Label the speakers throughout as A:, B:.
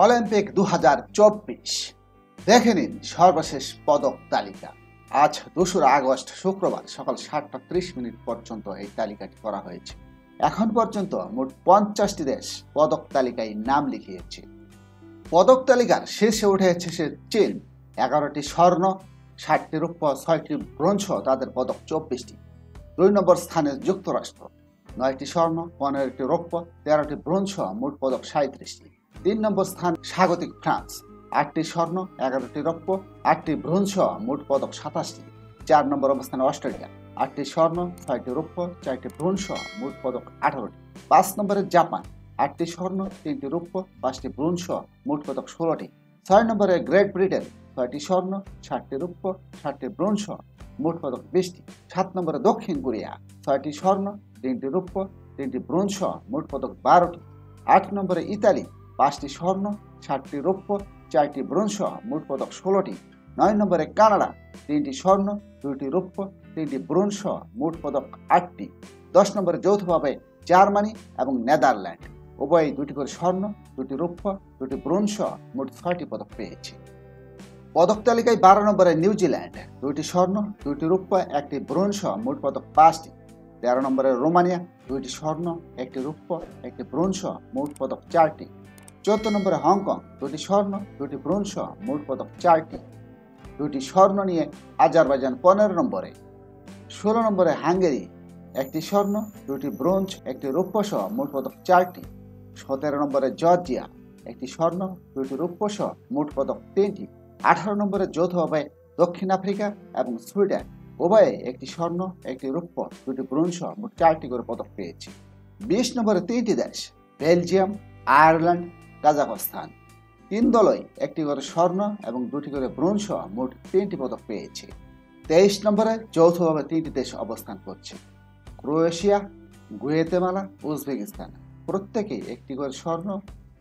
A: Olympic 2024 দেখে নিন সর্বশেষ পদক তালিকা। আজ 2রা আগস্ট শুক্রবার সকাল 7:30 পর্যন্ত এই তালিকাটি করা হয়েছে। এখন পর্যন্ত মোট 50টি দেশ পদক তালিকায় নাম লিখিয়েছে। পদক তালিকার শীর্ষে উঠে এসেছে চীন, 11টি স্বর্ণ, 60টি রৌপ্য, 6টি ব্রোঞ্জ তাদের পদক 24টি। 2 নম্বর স্থানে যুক্তরাষ্ট্র, 9টি স্বর্ণ, 15টি রৌপ্য, 13টি ব্রোঞ্জ, মোট পদক 37টি। 3 নম্বর স্থান স্বাগতিক ফ্রান্স, 8টি স্বর্ণ, 11টি রৌপ্য, 8টি ব্রোঞ্জ, মোট পদক 27টি। 4 নম্বর অবস্থানে অস্ট্রেলিয়া, 8টি স্বর্ণ, 6টি রৌপ্য, 4টি ব্রোঞ্জ, মোট পদক 18টি। 5 নম্বরে জাপান, 8টি স্বর্ণ, 3টি রৌপ্য, 5টি ব্রোঞ্জ, মোট পদক 16টি। 6 নম্বরে গ্রেট ব্রিটেন, 6টি স্বর্ণ, 60টি রৌপ্য, 60টি ব্রোঞ্জ, মোট পদক 20টি। 7 নম্বরে দক্ষিণ কোরিয়া, 6টি স্বর্ণ, 3টি রৌপ্য, 3টি ব্রোঞ্জ, মোট পদক 12টি। 8 নম্বরে ইতালি, 5টি স্বর্ণ, 60টি রৌপ্য, 4টি ব্রোঞ্জ, মোট পদক 16টি। 9 নম্বরে কানাডা, 3টি স্বর্ণ, 2টি রৌপ্য, 3টি ব্রোঞ্জ, মোট পদক 8টি। 10 নম্বরে যৌথভাবে জার্মানি এবং নেদারল্যান্ড, উভয়ই 2টি করে স্বর্ণ, 2টি রৌপ্য, 2টি ব্রোঞ্জ, মোট 6টি পদক পেয়েছে। পদক তালিকায় 12 নম্বরে নিউজিল্যান্ড, 2টি স্বর্ণ, 2টি রৌপ্য, 1টি ব্রোঞ্জ, মোট পদক 5টি। 13 নম্বরে রোমানিয়া, 2টি স্বর্ণ, 1টি রৌপ্য, 1টি ব্রোঞ্জ, মোট পদক 4টি। 14 নম্বরে হংকং, 2টি স্বর্ণ, 2টি ব্রোঞ্জ, মোট পদক 4টি। 2টি স্বর্ণ নিয়ে আজারবাইজান 15 নম্বরে। 16 নম্বরে হাঙ্গেরি, 1টি স্বর্ণ, 2টি ব্রোঞ্জ, 1টি রৌপ্য সহ মোট পদক 4টি। 17 নম্বরে জর্জিয়া, 1টি স্বর্ণ, 2টি রৌপ্য সহ মোট পদক 3টি। 18 নম্বরে যৌথভাবে দক্ষিণ আফ্রিকা এবং সুইডেন, উভয়ে 1টি স্বর্ণ, 1টি রৌপ্য, 2টি ব্রোঞ্জ, মোট 4টি করে পদক পেয়েছে। 20 নম্বরে 3টি দেশ, বেলজিয়াম, আয়ারল্যান্ড, কাজাখস্তান, 3 দলই 1টি করে স্বর্ণ এবং 2টি করে ব্রোঞ্জ, মোট 3টি পদক পেয়েছে। 23 নম্বরে যৌথভাবে 3টি দেশ অবস্থান করছে, ক্রোয়েশিয়া, গুয়েতেমালা, উজবেকিস্তান, প্রত্যেকেই 1টি করে স্বর্ণ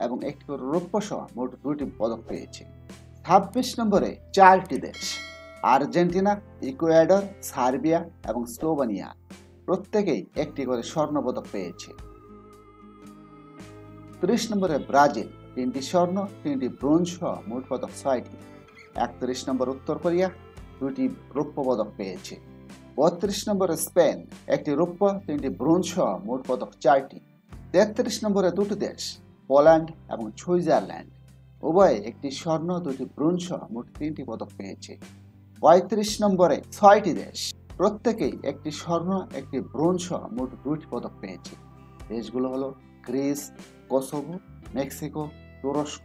A: এবং 1টি করে রৌপ্য সহ মোট 2টি পদক পেয়েছে। 26 নম্বরে 4টি দেশ, আর্জেন্টিনা, ইকুয়েডর, সার্বিয়া এবং স্লোভানিয়া, প্রত্যেকেই 1টি করে স্বর্ণ পদক পেয়েছে। 30 নম্বরে ব্রাজিল, 3টি স্বর্ণ, 3টি ব্রোঞ্জ, মোট পদক 6টি। 31 নম্বর উত্তর কোরিয়া, 2টি রৌপ্য পদক পেয়েছে। 32 নম্বরে স্পেন, 1টি রৌপ্য, 3টি ব্রোঞ্জ, মোট পদক 4টি। 33 নম্বরে 2টি দেশ, পোল্যান্ড এবং সুইজারল্যান্ড, উভয়ে 1টি স্বর্ণ, 2টি ব্রোঞ্জ, মোট 3টি পদক পেয়েছে। 35 নম্বরে 6টি দেশ, প্রত্যেকেই 1টি স্বর্ণ, 1টি ব্রোঞ্জ, মোট 2টি পদক পেয়েছে। দেশগুলো হলো গ্রিস, কোসোভো, মেক্সিকো, তুরস্ক,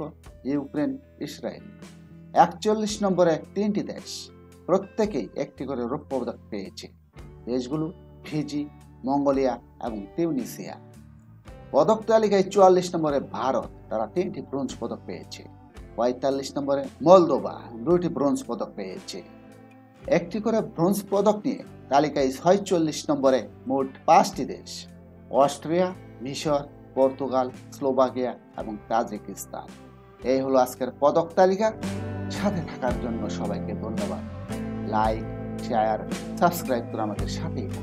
A: ইউক্রেন, ইসরায়েল। 41 নম্বরে 3টি দেশ, প্রত্যেকেই 1টি করে রৌপ্য পদক পেয়েছে। দেশগুলো ফিজি, মঙ্গোলিয়া এবং তিউনিসিয়া। পদক তালিকায় 44 নম্বরে ভারত, তারা 3টি ব্রোঞ্জ পদক পেয়েছে। 45 নম্বরে মলদোভা, 2টি ব্রোঞ্জ পদক পেয়েছে। 1টি করে ব্রোঞ্জ পদক নিয়ে তালিকায় 46 নম্বরে মোট 5টি দেশ, অস্ট্রিয়া, মিশর, পর্তুগাল, স্লোভাকিয়া এবং তাজিকিস্তান। এই হলো আজকের পদক তালিকা। সাথে থাকার জন্য সবাইকে ধন্যবাদ। লাইক, শেয়ার, সাবস্ক্রাইব করে আমাদের সাথেই থাকুন।